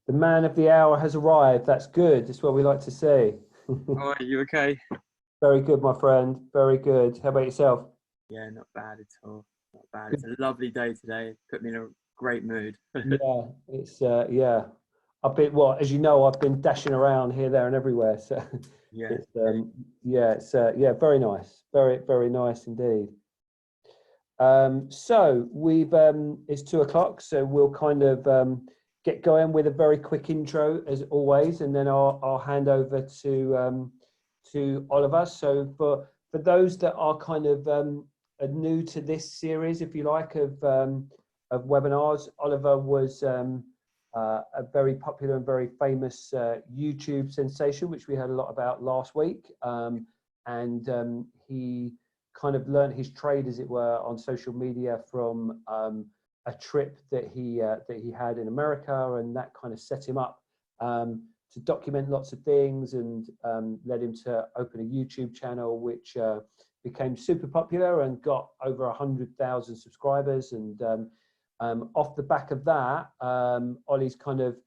The man of the hour has arrived. That's good. That's what we like to see. Oh, are you okay? Very good, my friend. Very good. How about yourself? Yeah, not bad at all. Not bad. It's a lovely day today. Put me in a great mood. Yeah, it's yeah. I've been as you know, I've been dashing around here, there, and everywhere. So Yeah. it's yeah, it's yeah, very nice. Very nice indeed. So we've it's 2 o'clock, so we'll kind of get going with a very quick intro as always, and then I'll hand over to Oliver. So for those that are kind of are new to this series, if you like, of webinars, Oliver was a very popular and very famous YouTube sensation, which we heard a lot about last week, and he kind of learned his trade, as it were, on social media from a trip that he had in America, and that kind of set him up to document lots of things, and led him to open a YouTube channel, which became super popular and got over 100,000 subscribers. And off the back of that, Ollie's kind of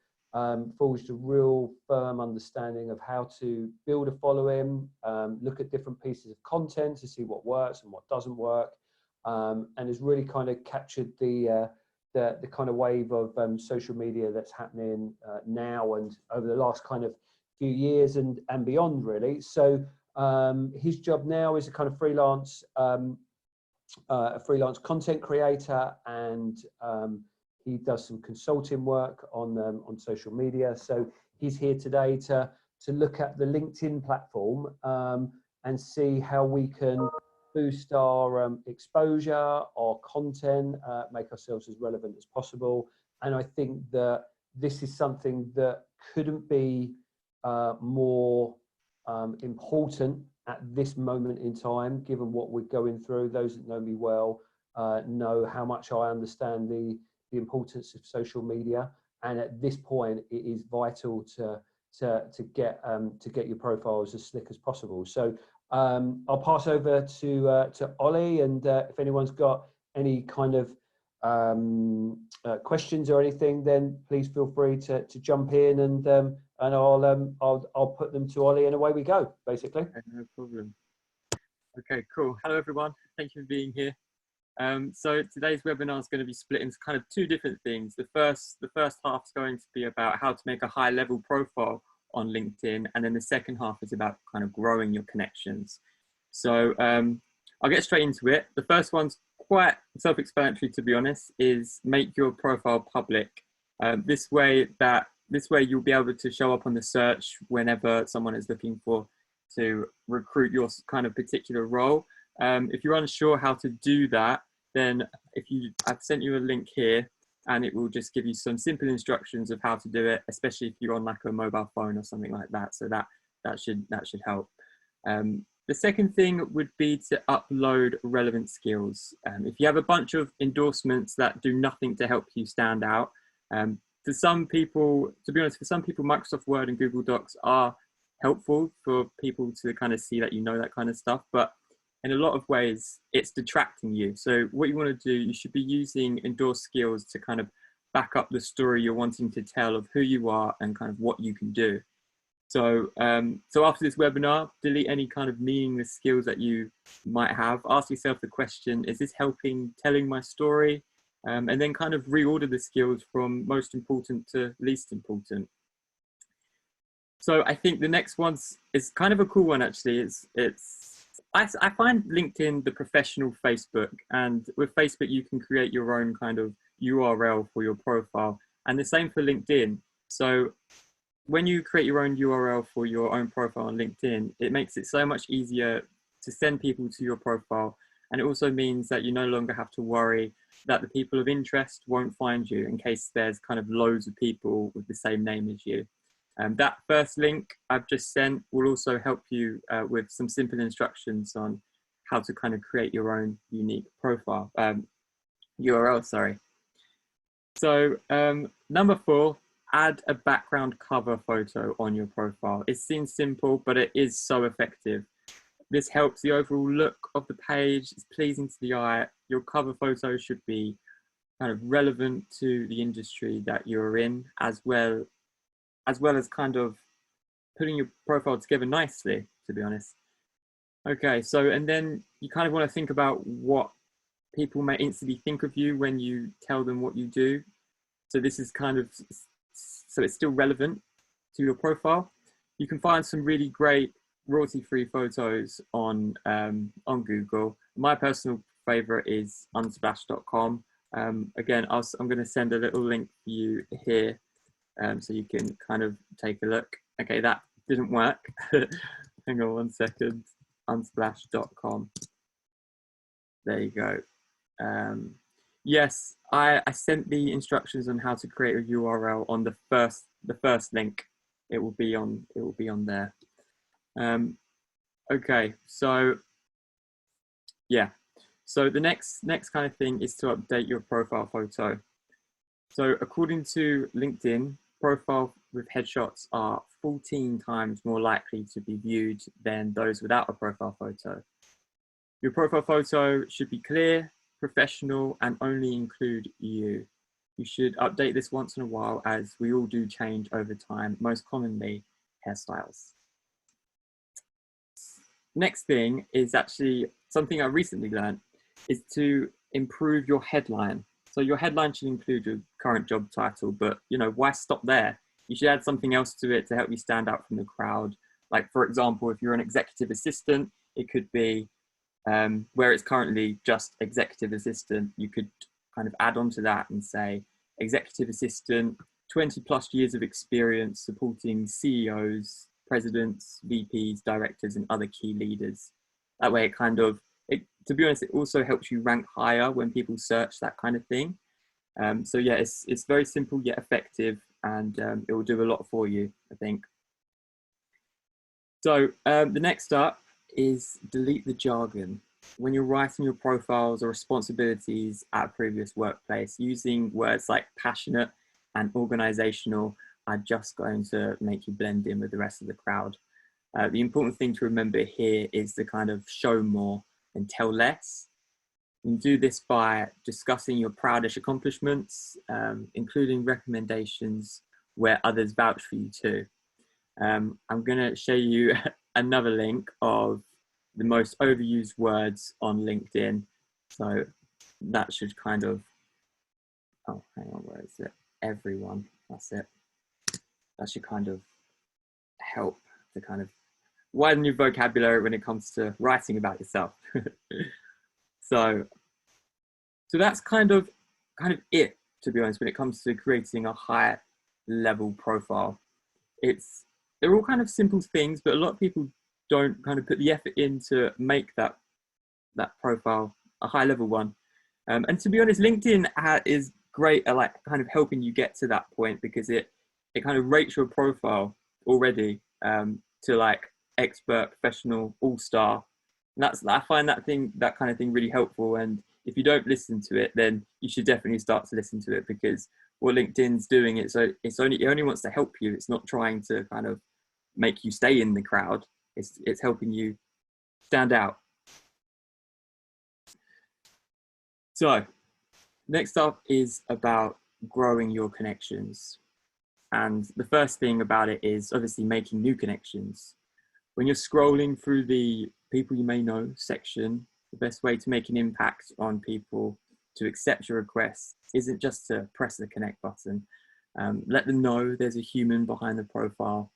forged a real firm understanding of how to build a following, look at different pieces of content to see what works and what doesn't work, and has really kind of captured the kind of wave of social media that's happening now and over the last kind of few years and beyond, really. So his job now is a kind of freelance content creator, and he does some consulting work on social media. So he's here today to look at the LinkedIn platform and see how we can boost our exposure, our content, make ourselves as relevant as possible. And I think that this is something that couldn't be more important at this moment in time, given what we're going through. Those that know me well know how much I understand the importance of social media, and at this point it is vital to get your profiles as slick as possible. So I'll pass over to Ollie, and if anyone's got any kind of questions or anything, then please feel free to jump in, and I'll put them to Ollie, and away we go, basically. Okay, no problem. Okay, cool. Hello everyone. Thank you for being here. So today's webinar is going to be split into kind of two different things. The first half is going to be about how to make a high level profile on LinkedIn, and then the second half is about kind of growing your connections. So I'll get straight into it. The first one's quite self-explanatory, to be honest, is make your profile public. This way you'll be able to show up on the search whenever someone is looking to recruit your kind of particular role. If you're unsure how to do that, then I've sent you a link here, and it will just give you some simple instructions of how to do it, especially if you're on like a mobile phone or something like that. So that should help. The second thing would be to upload relevant skills. If you have a bunch of endorsements that do nothing to help you stand out, for some people, to be honest, Microsoft Word and Google Docs are helpful for people to kind of see that you know that kind of stuff, but in a lot of ways it's detracting you. So what you want to do, you should be using endorsed skills to kind of back up the story you're wanting to tell of who you are and kind of what you can do. So after this webinar, delete any kind of meaningless skills that you might have. Ask yourself the question, is this helping telling my story? And then kind of reorder the skills from most important to least important. So I think the next one's is kind of a cool one, actually. I find LinkedIn the professional Facebook, and with Facebook you can create your own kind of URL for your profile, and the same for LinkedIn. So when you create your own URL for your own profile on LinkedIn, it makes it so much easier to send people to your profile, and it also means that you no longer have to worry that the people of interest won't find you in case there's kind of loads of people with the same name as you. That first link I've just sent will also help you with some simple instructions on how to kind of create your own unique profile, URL, sorry. So number 4, add a background cover photo on your profile. It seems simple, but it is so effective. This helps the overall look of the page. It's pleasing to the eye. Your cover photo should be kind of relevant to the industry that you're in, as well as well as kind of putting your profile together nicely, to be honest. Okay, so, and then you kind of want to think about what people may instantly think of you when you tell them what you do. So this is kind of, so it's still relevant to your profile. You can find some really great royalty-free photos on Google. My personal favorite is unsplash.com. Again, I'm going to send a little link for you here, so you can kind of take a look. Okay, that didn't work. Hang on one second. Unsplash.com. There you go. Yes, I sent the instructions on how to create a URL on the first link. It will be on there. Okay, so yeah. So the next kind of thing is to update your profile photo. So according to LinkedIn, profile with headshots are 14 times more likely to be viewed than those without a profile photo. Your profile photo should be clear, professional, and only include you. You should update this once in a while, as we all do change over time, most commonly hairstyles. Next thing is actually something I recently learned, is to improve your headline. So your headline should include your current job title, but why stop there? You should add something else to it to help you stand out from the crowd. Like, for example, if you're an executive assistant, it could be where it's currently just executive assistant, you could kind of add on to that and say executive assistant, 20+ years of experience supporting CEOs, presidents, VPs, directors, and other key leaders. That way it kind of, to be honest, it also helps you rank higher when people search that kind of thing. So yeah, it's very simple yet effective, and it will do a lot for you, I think. So the next up is delete the jargon. When you're writing your profiles or responsibilities at a previous workplace, using words like passionate and organizational are just going to make you blend in with the rest of the crowd. The important thing to remember here is to kind of show more and tell less. You do this by discussing your proudest accomplishments, including recommendations where others vouch for you too. I'm going to show you another link of the most overused words on LinkedIn. So that should kind of, oh, hang on, where is it? Everyone, that's it. That should kind of help to kind of widen your vocabulary when it comes to writing about yourself. So that's kind of it, to be honest, when it comes to creating a high level profile. They're all kind of simple things, but a lot of people don't kind of put the effort in to make that profile a high level one. And to be honest, LinkedIn is great at like kind of helping you get to that point, because it kind of rates your profile already to like expert, professional, all-star. And I find that kind of thing really helpful. And if you don't listen to it, then you should definitely start to listen to it, because what LinkedIn's doing, it only wants to help you. It's not trying to kind of make you stay in the crowd. It's helping you stand out. So next up is about growing your connections. And the first thing about it is obviously making new connections. When you're scrolling through the people you may know section, the best way to make an impact on people to accept your request isn't just to press the connect button. Let them know there's a human behind the profile.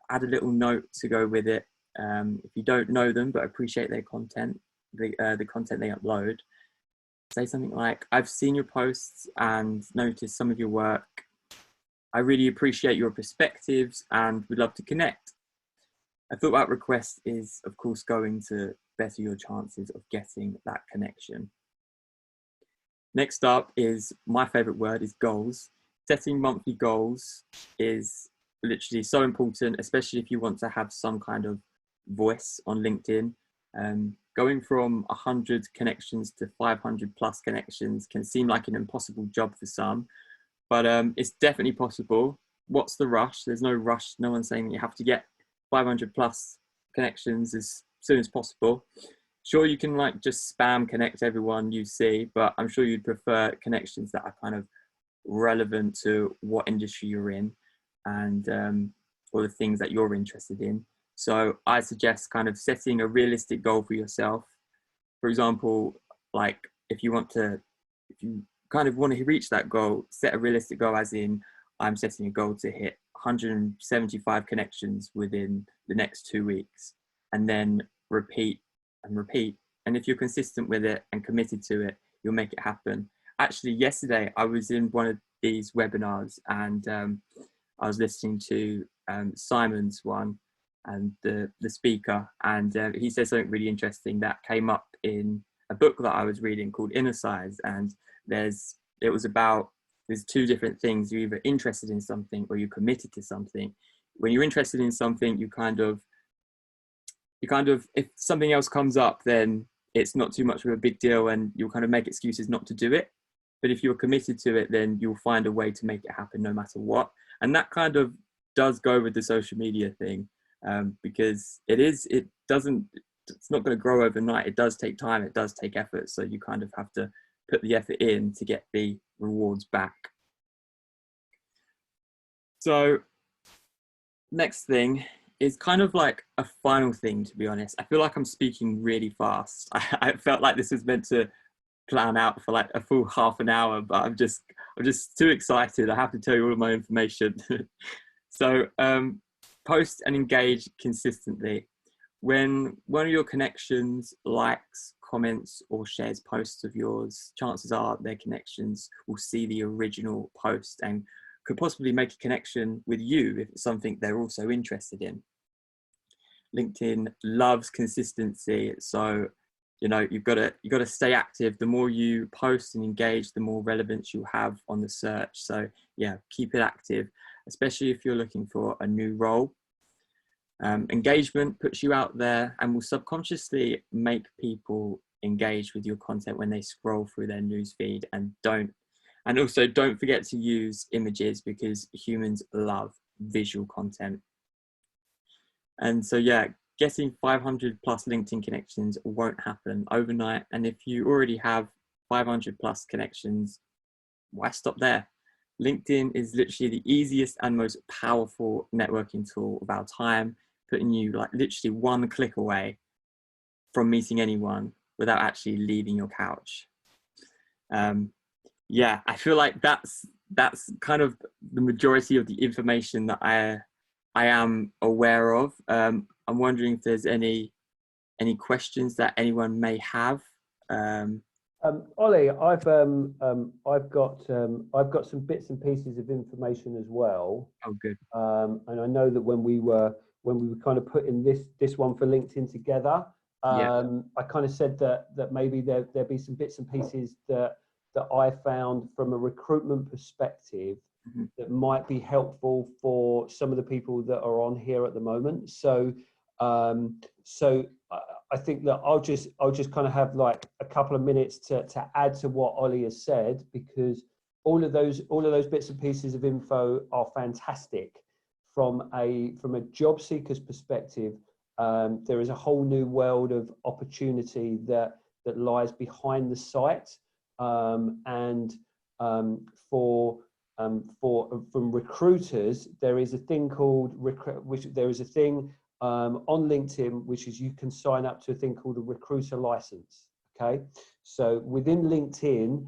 Add a little note to go with it. If you don't know them but appreciate their content, the content they upload, say something like, I've seen your posts and noticed some of your work. I really appreciate your perspectives and would love to connect. A thought out request is, of course, going to better your chances of getting that connection. Next up is my favorite word, is goals. Setting monthly goals is literally so important, especially if you want to have some kind of voice on LinkedIn. Going from 100 connections to 500+ connections can seem like an impossible job for some, but it's definitely possible. What's the rush? There's no rush. No one's saying that you have to get 500+ connections as soon as possible. Sure, you can like just spam connect everyone you see, but I'm sure you'd prefer connections that are kind of relevant to what industry you're in. and or the things that you're interested in. So I suggest kind of setting a realistic goal for yourself. For example, like if you kind of want to reach that goal, set a realistic goal, as in I'm setting a goal to hit 175 connections within the next 2 weeks, and then repeat and repeat. And if you're consistent with it and committed to it, you'll make it happen. Actually, yesterday I was in one of these webinars, and I was listening to Simon's one, and the speaker, and he said something really interesting that came up in a book that I was reading called Inner Size. And there's two different things. You're either interested in something or you're committed to something. When you're interested in something, you kind of, if something else comes up, then it's not too much of a big deal and you'll kind of make excuses not to do it. But if you're committed to it, then you'll find a way to make it happen no matter what. And that kind of does go with the social media thing, because it's not going to grow overnight. It does take time, it does take effort. So you kind of have to put the effort in to get the rewards back. So next thing is kind of like a final thing, to be honest. I feel like I'm speaking really fast. I felt like this was meant to plan out for like a full half an hour, but I'm just too excited. I have to tell you all of my information. So post and engage consistently. When one of your connections likes, comments, or shares posts of yours, chances are their connections will see the original post and could possibly make a connection with you if it's something they're also interested in. LinkedIn loves consistency, so you've got to stay active. The more you post and engage, the more relevance you have on the search. So yeah, keep it active, especially if you're looking for a new role. Engagement puts you out there and will subconsciously make people engage with your content when they scroll through their newsfeed. And also don't forget to use images, because humans love visual content. And so yeah, getting 500 plus LinkedIn connections won't happen overnight. And if you already have 500 plus connections, why stop there? LinkedIn is literally the easiest and most powerful networking tool of our time, putting you like literally one click away from meeting anyone without actually leaving your couch. Yeah, I feel like that's kind of the majority of the information that I am aware of. I'm wondering if there's any questions that anyone may have. Ollie, I've got some bits and pieces of information as well. Oh, good. And I know that when we were kind of putting this one for LinkedIn together, I kind of said that maybe there'd be some bits and pieces that I found from a recruitment perspective that might be helpful for some of the people that are on here at the moment. So I think that I'll just kind of have like a couple of minutes to add to what Ollie has said, because all of those bits and pieces of info are fantastic from a job seeker's perspective. There is a whole new world of opportunity that lies behind the site, and from recruiters, there is a thing called on LinkedIn, which is you can sign up to a thing called a recruiter license. Okay, so within LinkedIn,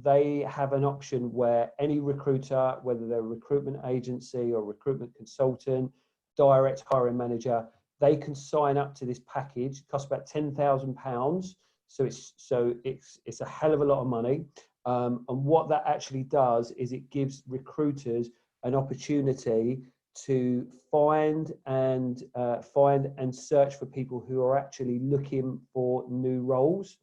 they have an option where any recruiter, whether they're a recruitment agency or recruitment consultant, direct hiring manager, they can sign up to this package. It costs about £10,000. So it's a hell of a lot of money. And what that actually does is it gives recruiters an opportunity to find and search for people who are actually looking for new roles.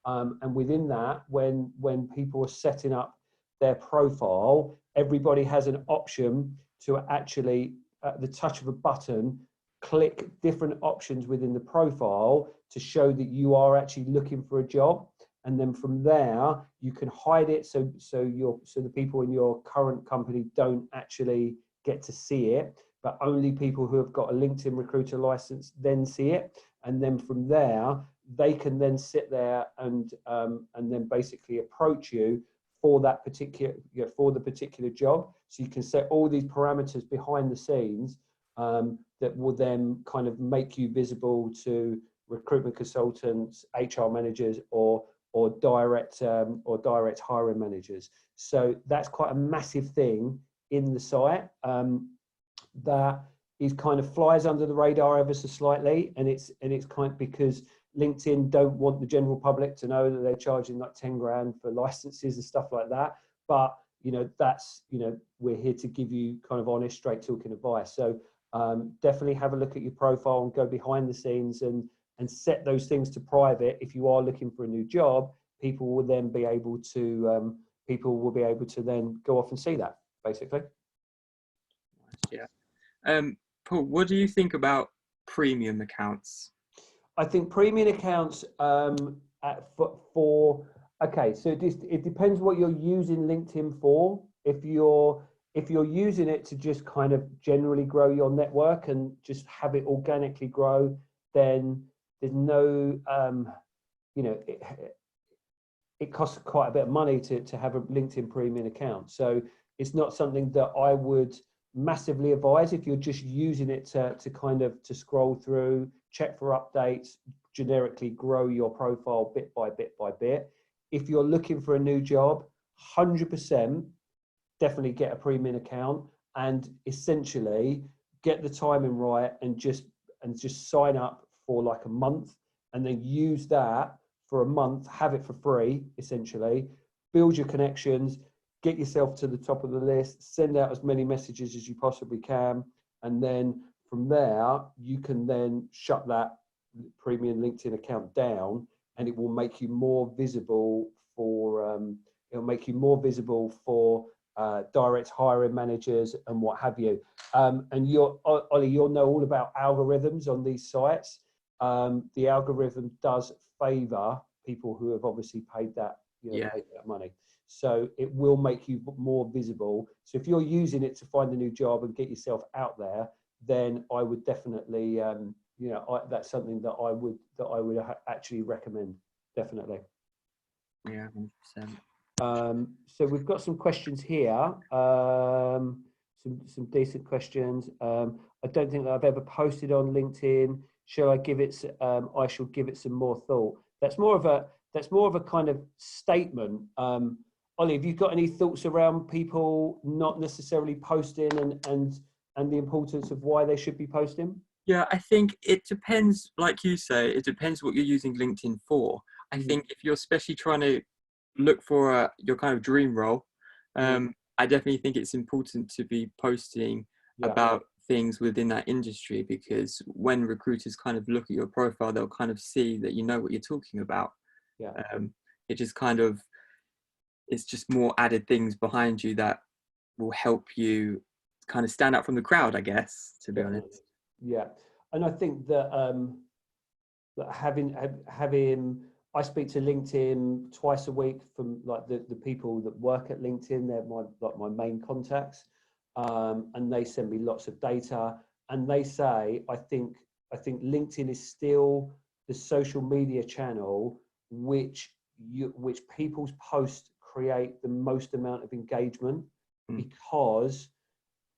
And within that, when people are setting up their profile, everybody has an option to actually, at the touch of a button, click different options within the profile to show that you are actually looking for a job. And then from there, you can hide it so the people in your current company don't actually get to see it, but only people who have got a LinkedIn recruiter license then see it. And then from there, they can then sit there and then basically approach you for that particular, for the particular job. So you can set all these parameters behind the scenes that will then kind of make you visible to recruitment consultants, HR managers, or direct hiring managers. So that's quite a massive thing in the site that is kind of flies under the radar ever so slightly, and it's kind of because LinkedIn don't want the general public to know that they're charging like 10 grand for licenses and stuff like that. But that's we're here to give you kind of honest, straight talking advice. So definitely have a look at your profile and go behind the scenes and set those things to private. If you are looking for a new job, people will be able to then go off and see that, basically. Yeah. Paul, what do you think about premium accounts? I think premium accounts okay, so it depends what you're using LinkedIn for. If you're using it to just kind of generally grow your network and just have it organically grow, then there's no it costs quite a bit of money to have a LinkedIn premium account. So it's not something that I would massively advise if you're just using it to scroll through, check for updates, generically grow your profile bit by bit by bit. If you're looking for a new job, 100% definitely get a premium account and essentially get the timing right and just sign up for like a month and then use that for a month, have it for free, essentially, build your connections, get yourself to the top of the list, send out as many messages as you possibly can. And then from there, you can then shut that premium LinkedIn account down and it will make you more visible for, direct hiring managers and what have you. And Ollie, you'll know all about algorithms on these sites. The algorithm does favor people who have obviously paid that, paid that money. So it will make you more visible. So if you're using it to find a new job and get yourself out there, then I would definitely, that's something that I would actually recommend. Definitely. Yeah, 100%. So we've got some questions here. Some decent questions. I don't think that I've ever posted on LinkedIn. Shall I give it? I shall give it some more thought. That's more of a kind of statement. Ollie, have you got any thoughts around people not necessarily posting and the importance of why they should be posting? Yeah, I think it depends, like you say, it depends what you're using LinkedIn for. I think if you're especially trying to look for your kind of dream role, I definitely think it's important to be posting about things within that industry, because when recruiters kind of look at your profile, they'll kind of see that you know what you're talking about. It just kind of, it's just more added things behind you that will help you kind of stand out from the crowd, I guess, to be honest. Yeah, and I think that that having I speak to LinkedIn twice a week from like the people that work at LinkedIn. They're my main contacts, and they send me lots of data. And they say I think LinkedIn is still the social media channel which people's posts create the most amount of engagement, because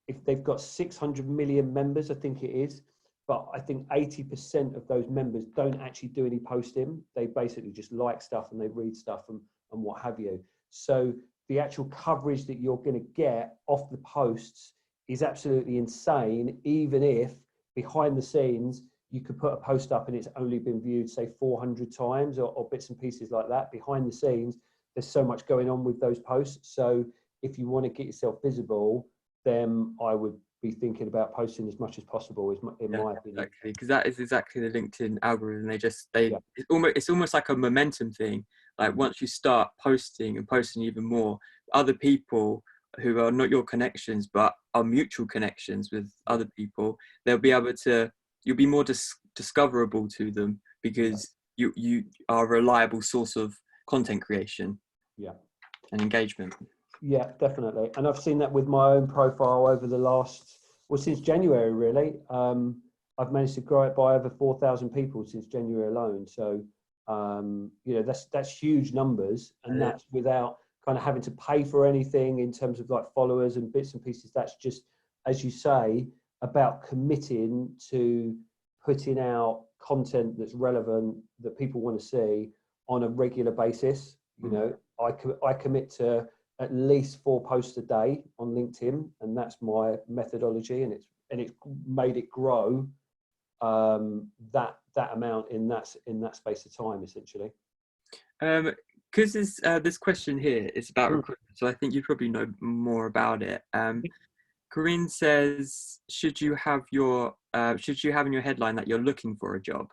if they've got 600 million members, I think it is, but I think 80% of those members don't actually do any posting. They basically just like stuff and they read stuff and what have you. So the actual coverage that you're going to get off the posts is absolutely insane, even if behind the scenes you could put a post up and it's only been viewed, say, 400 times or bits and pieces like that. Behind the scenes, there's so much going on with those posts. So if you want to get yourself visible, then I would be thinking about posting as much as possible, in my opinion. Exactly, because that is exactly the LinkedIn algorithm. It's almost like a momentum thing. Like once you start posting and posting even more, other people who are not your connections but are mutual connections with other people, they'll be able to, you'll be more discoverable to them, because you are a reliable source of content creation and engagement. Yeah, definitely. And I've seen that with my own profile over the since January, really. I've managed to grow it by over 4,000 people since January alone. So, that's huge numbers, and that's without kind of having to pay for anything in terms of like followers and bits and pieces. That's just, as you say, about committing to putting out content that's relevant, that people want to see on a regular basis. You know, I commit to at least 4 posts a day on LinkedIn, and that's my methodology, and it's made it grow that amount in that space of time, essentially. Because this question here is about recruitment, so I think you probably know more about it. Corinne says, should you have in your headline that you're looking for a job?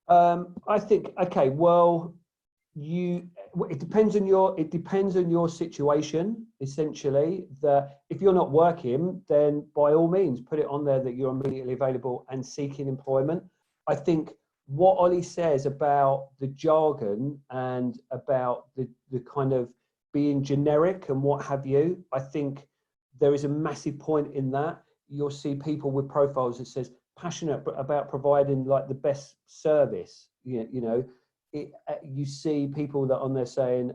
I think, okay, well, it depends on your situation, essentially. That if you're not working, then by all means put it on there that you're immediately available and seeking employment. I think what Ollie says about the jargon and about the kind of being generic and what have you, I think there is a massive point in that. You'll see people with profiles that says passionate about providing like the best service. You know, you see people that on there saying,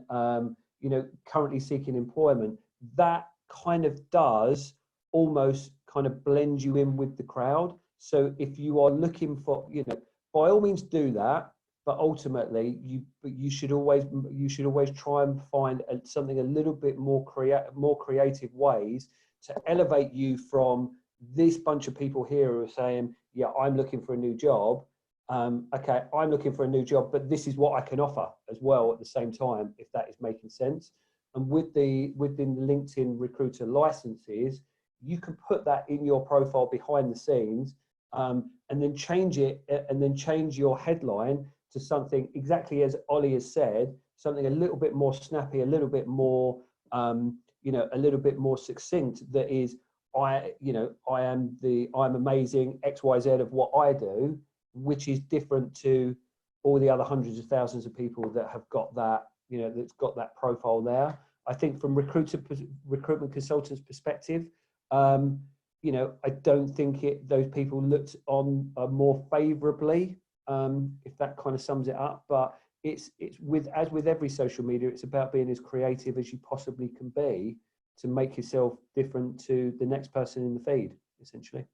you know, currently seeking employment. That kind of does almost kind of blend you in with the crowd. So if you are looking for, you know, by all means do that, but ultimately you should always try and find something a little bit more creative ways to elevate you from this bunch of people here who are saying, yeah, I'm looking for a new job. Okay, I'm looking for a new job, but this is what I can offer as well at the same time, if that is making sense. And within the LinkedIn recruiter licenses, you can put that in your profile behind the scenes, and then change it, and then change your headline to something exactly as Ollie has said, something a little bit more snappy, a little bit more, you know, a little bit more succinct. That is, I'm amazing XYZ of what I do, which is different to all the other hundreds of thousands of people that have got that, you know, that's got that profile there. I think from recruitment consultants' perspective, you know, I don't think those people looked on more favourably, if that kind of sums it up. But it's as with every social media, it's about being as creative as you possibly can be to make yourself different to the next person in the feed, essentially.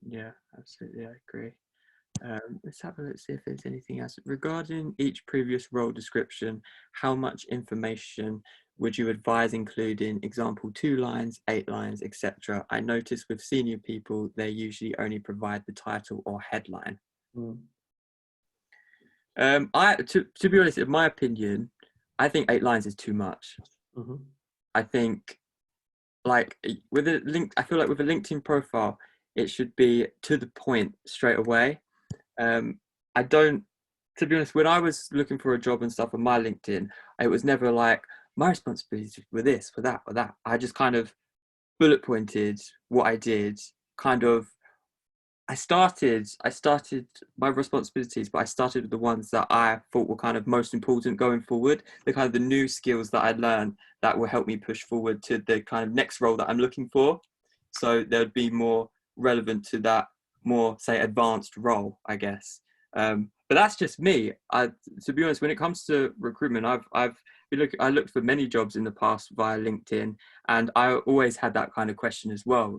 Yeah, absolutely, I agree. Let's have a look, see if there's anything else. Regarding each previous role description, how much information would you advise including? Example, 2 lines, 8 lines, etc. I notice with senior people, they usually only provide the title or headline. To be honest, in my opinion, I think 8 lines is too much. I think, like, with a link, I feel like with a LinkedIn profile, it should be to the point straight away. I don't, to be honest, when I was looking for a job and stuff on my LinkedIn, it was never like, my responsibilities were this, for that, or that. I just kind of bullet pointed what I did. Kind of, I started my responsibilities, but I started with the ones that I thought were kind of most important going forward, the kind of the new skills that I'd learned that will help me push forward to the kind of next role that I'm looking for. So there would be more relevant to that more, say, advanced role, I guess. But that's just me. To be honest, when it comes to recruitment, I looked for many jobs in the past via LinkedIn, and I always had that kind of question as well.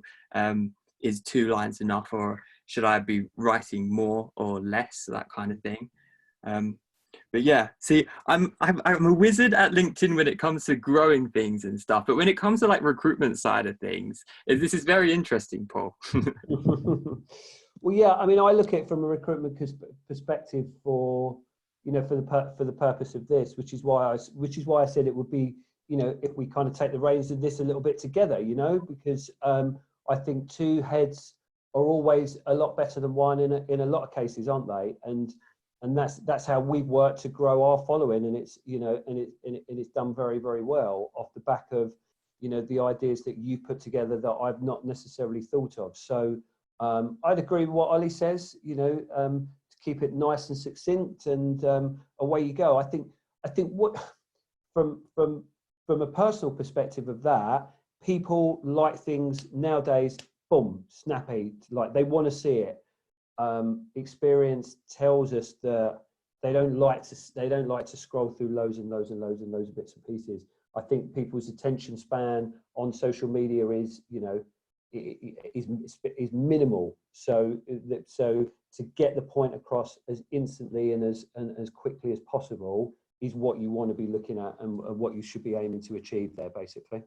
Is 2 lines enough, or should I be writing more or less, that kind of thing? But yeah, see, I'm a wizard at LinkedIn when it comes to growing things and stuff. But when it comes to like recruitment side of things, this is very interesting, Paul. Well, yeah, I mean, I look at it from a recruitment perspective for, you know, for the purpose of this, which is why I said it would be, you know, if we kind of take the reins of this a little bit together, you know, because I think 2 heads are always a lot better than one in a lot of cases, aren't they? And that's how we've worked to grow our following, and it's, you know, and it's done very, very well off the back of, you know, the ideas that you put together that I've not necessarily thought of. So I'd agree with what Ollie says, you know, to keep it nice and succinct, and away you go. I think what from a personal perspective of that, people like things nowadays, boom, snappy, like they want to see it. Experience tells us that they don't like to scroll through loads and loads and loads and loads of bits and pieces. I think people's attention span on social media is, you know, is minimal. So to get the point across as instantly and as quickly as possible is what you want to be looking at, and what you should be aiming to achieve there, basically.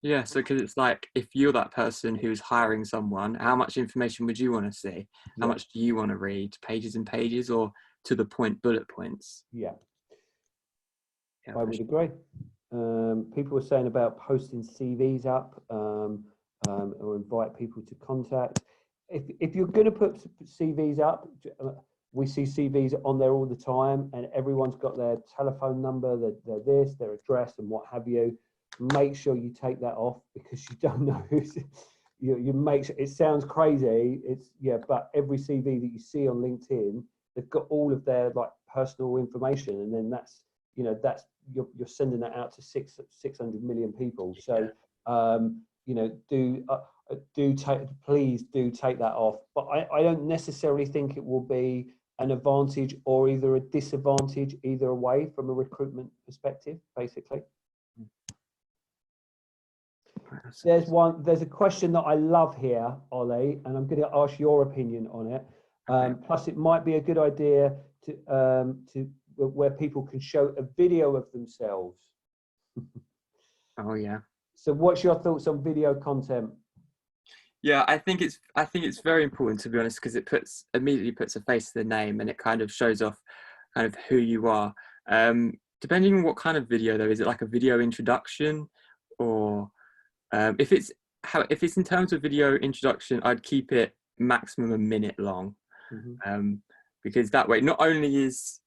Yeah, so because it's like, if you're that person who's hiring someone, how much information would you want to see? How much do you want to read? Pages and pages, or to the point bullet points? Yeah, Yeah, I would agree. People were saying about posting CVs up, or invite people to contact. If you're going to put CVs up, we see CVs on there all the time, and everyone's got their telephone number, their address, and what have you. Make sure you take that off, because you don't know who's. You make sure, it sounds crazy. But every CV that you see on LinkedIn, they've got all of their like personal information, and then that's you're sending that out to 600 million people. So please do take that off. But I don't necessarily think it will be an advantage or either a disadvantage either way from a recruitment perspective, basically. There's a question that I love here, Ollie, and I'm going to ask your opinion on it. Plus, it might be a good idea to where people can show a video of themselves. Oh yeah. So, what's your thoughts on video content? Yeah, I think it's very important, to be honest, because it immediately puts a face to the name, and it kind of shows off kind of who you are. Depending on what kind of video though, is it like a video introduction, or if it's in terms of video introduction, I'd keep it maximum a minute long, because that way not only is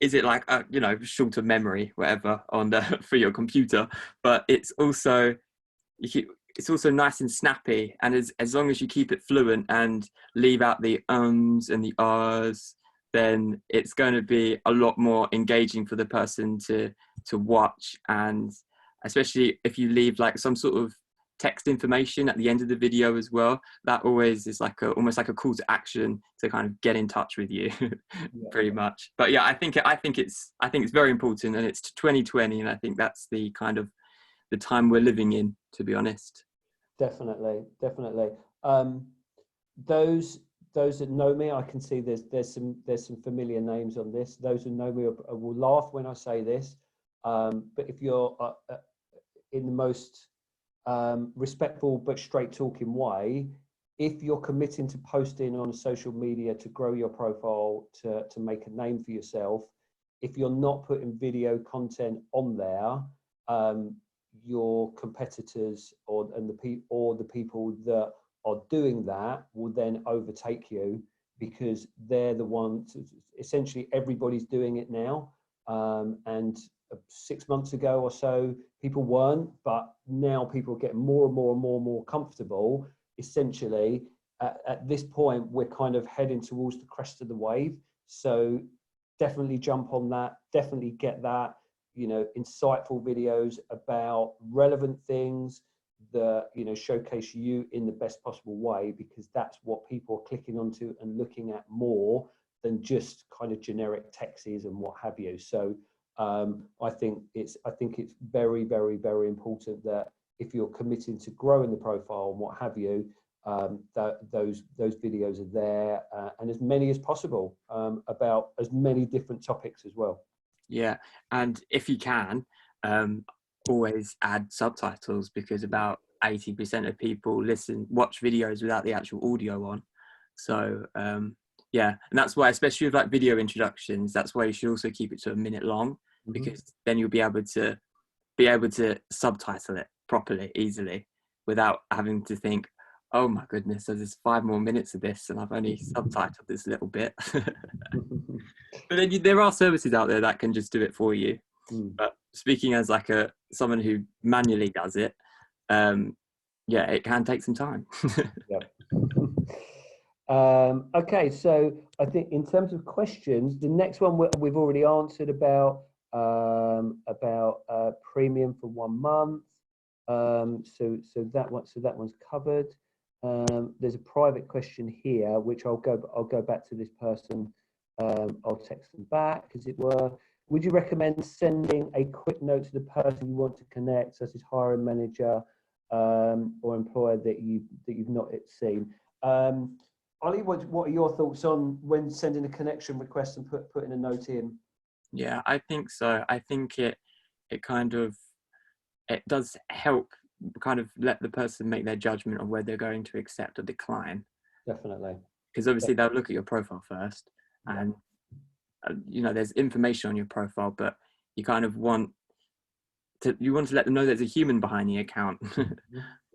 it like a, you know, shorter memory, whatever, on the for your computer, but it's also nice and snappy, and as long as you keep it fluent and leave out the ums and the ahs, then it's going to be a lot more engaging for the person to watch. And especially if you leave like some sort of text information at the end of the video as well, that always is like almost like a call to action to kind of get in touch with you. Pretty much. But yeah, I think it's very important, and it's 2020, and I think that's the kind of the time we're living in, to be honest. Definitely. Those that know me, I can see there's some familiar names on this. Those who know me will laugh when I say this, but if you're in the most respectful but straight talking way, if you're committing to posting on social media to grow your profile, to make a name for yourself, if you're not putting video content on there, your competitors or the people that are doing that will then overtake you, because they're the ones. Essentially, everybody's doing it now, and 6 months ago or so, people weren't, but now people are getting more and more comfortable. Essentially, at this point, we're kind of heading towards the crest of the wave. So definitely jump on that. Definitely get that, you know, insightful videos about relevant things that, you know, showcase you in the best possible way, because that's what people are clicking onto and looking at more than just kind of generic texts and what have you. So I think it's very, very, very important that if you're committing to growing the profile and what have you, that those videos are there, and as many as possible, about as many different topics as well. Yeah, and if you can, always add subtitles, because about 80% of people watch videos without the actual audio on. So yeah, and that's why, especially with like video introductions, that's why you should also keep it to a minute long, because then you'll be able to subtitle it properly, easily, without having to think, oh my goodness, there's 5 more minutes of this and I've only subtitled this little bit. But then there are services out there that can just do it for you. But speaking as like someone who manually does it, yeah, it can take some time. Okay, so I think in terms of questions, the next one we've already answered about premium for 1 month. So that one's covered. There's a private question here, which I'll go back to this person I'll text them back, as it were. Would you recommend sending a quick note to the person you want to connect, such as hiring manager or employer that you've not yet seen? Ollie, what are your thoughts on when sending a connection request and putting a note in? Yeah, I think so. I think it does help kind of let the person make their judgment of whether they're going to accept or decline. Definitely. Because obviously they'll look at your profile first, and there's information on your profile, but you kind of want to let them know there's a human behind the account.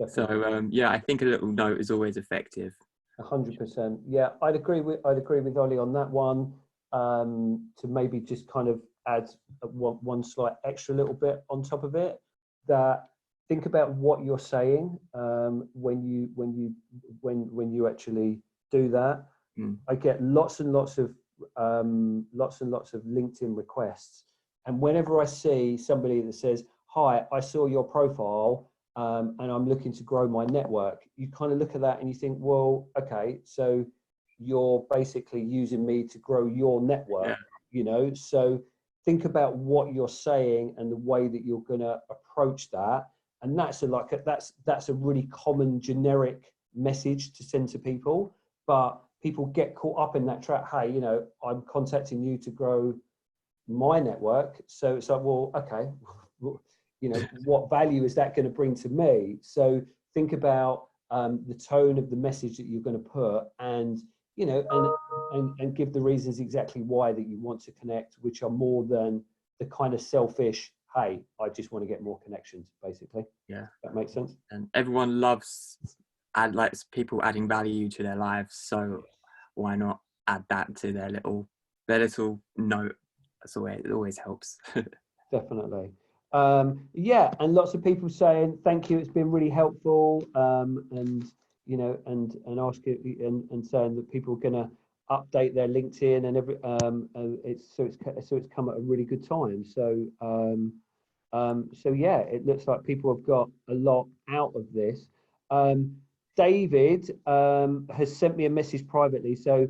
So yeah, I think a little note is always effective. 100%. Yeah, I'd agree with Ollie on that one. To maybe just kind of add one slight extra little bit on top of it. That think about what you're saying when you actually do that. I get lots and lots of LinkedIn requests, and whenever I see somebody that says, "Hi, I saw your profile and I'm looking to grow my network," you kind of look at that and you think, well, okay, so you're basically using me to grow your network, so think about what you're saying and the way that you're going to approach that. And that's a really common generic message to send to people, but people get caught up in that trap. Hey, I'm contacting you to grow my network. So it's like, well, okay, what value is that going to bring to me? So think about the tone of the message that you're going to put, and and give the reasons exactly why that you want to connect, which are more than the kind of selfish, hey, I just want to get more connections, basically. Yeah, that makes sense. And everyone loves people adding value to their lives, so why not add that to their little note? That's always, it always helps. Definitely. Yeah, and lots of people saying thank you, it's been really helpful, and asking and saying that people are going to update their LinkedIn and it's come at a really good time. So yeah, it looks like people have got a lot out of this. David has sent me a message privately. So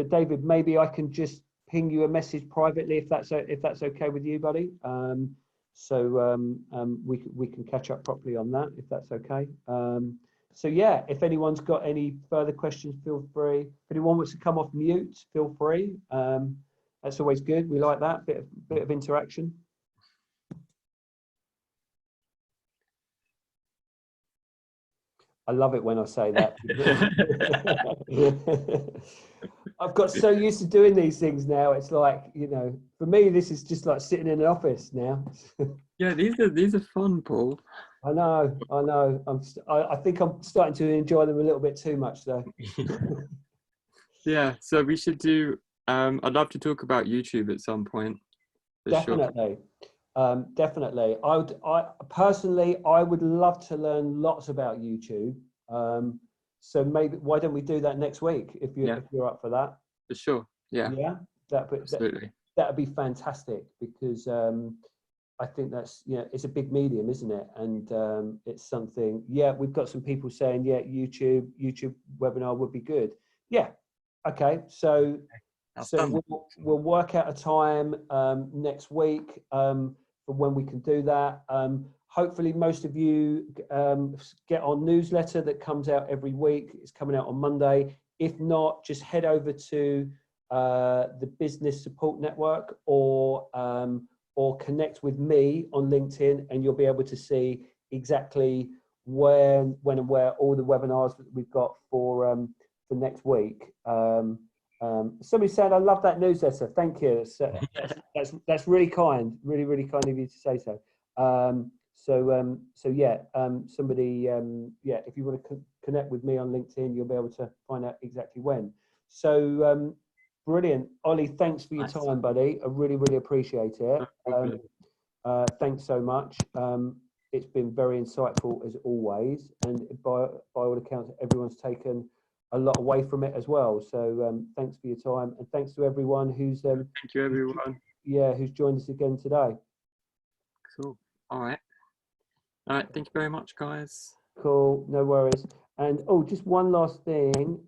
David, maybe I can just ping you a message privately if that's okay with you, buddy. We can catch up properly on that if that's okay. So yeah, if anyone's got any further questions, feel free. If anyone wants to come off mute, feel free. That's always good. We like that bit of interaction. I love it when I say that. I've got so used to doing these things now. It's like, for me, this is just like sitting in an office now. Yeah, these are fun, Paul. I know. I think I'm starting to enjoy them a little bit too much, though. Yeah, so we should do. I'd love to talk about YouTube at some point. Definitely. Sure. Definitely. I personally would love to learn lots about YouTube. So maybe why don't we do that next week if you're up for that? For sure. Yeah. Yeah. Absolutely. That'd be fantastic, because I think that's it's a big medium, isn't it? And it's something. Yeah, we've got some people saying YouTube webinar would be good. Yeah. Okay. So we'll work out a time next week for when we can do that. Hopefully most of you get our newsletter that comes out every week. It's coming out on Monday. If not, just head over to the Business Support Network or connect with me on LinkedIn, and you'll be able to see exactly when and where all the webinars that we've got for next week. Somebody said, "I love that newsletter." Thank you. That's really kind. Really kind of you to say so. Somebody, if you want to connect with me on LinkedIn, you'll be able to find out exactly when. So brilliant, Ollie. Thanks for your time, buddy. I really appreciate it. Thanks so much. It's been very insightful as always, and by all accounts, everyone's taken a lot away from it as well. So thanks for your time, and thanks to everyone who's thank you, everyone. Who's joined us again today. Cool. All right. Thank you very much, guys. Cool. No worries. And just one last thing.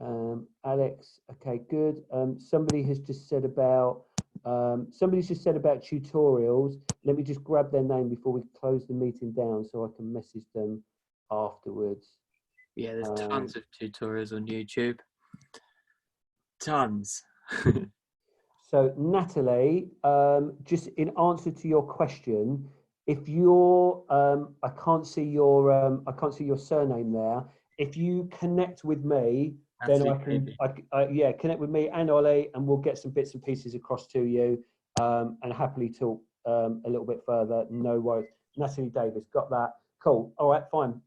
Alex, okay, good. Somebody has just said about somebody's just said about tutorials. Let me just grab their name before we close the meeting down so I can message them afterwards. Yeah, there's tons of tutorials on YouTube. Tons. So Natalie, just in answer to your question, if you're, I can't see your surname there. If you connect with me, then I can, yeah, connect with me and Ollie, and we'll get some bits and pieces across to you, and happily talk a little bit further. No worries. Natalie Davis, got that. Cool. All right, fine.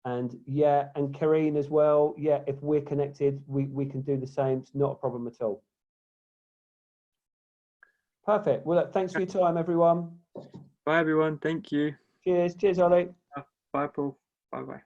And yeah, and Karine as well. Yeah, if we're connected, we can do the same. It's not a problem at all. Perfect. Well, look, thanks for your time, everyone. Bye, everyone. Thank you. Cheers. Cheers, Ollie. Bye, Paul. Bye-bye.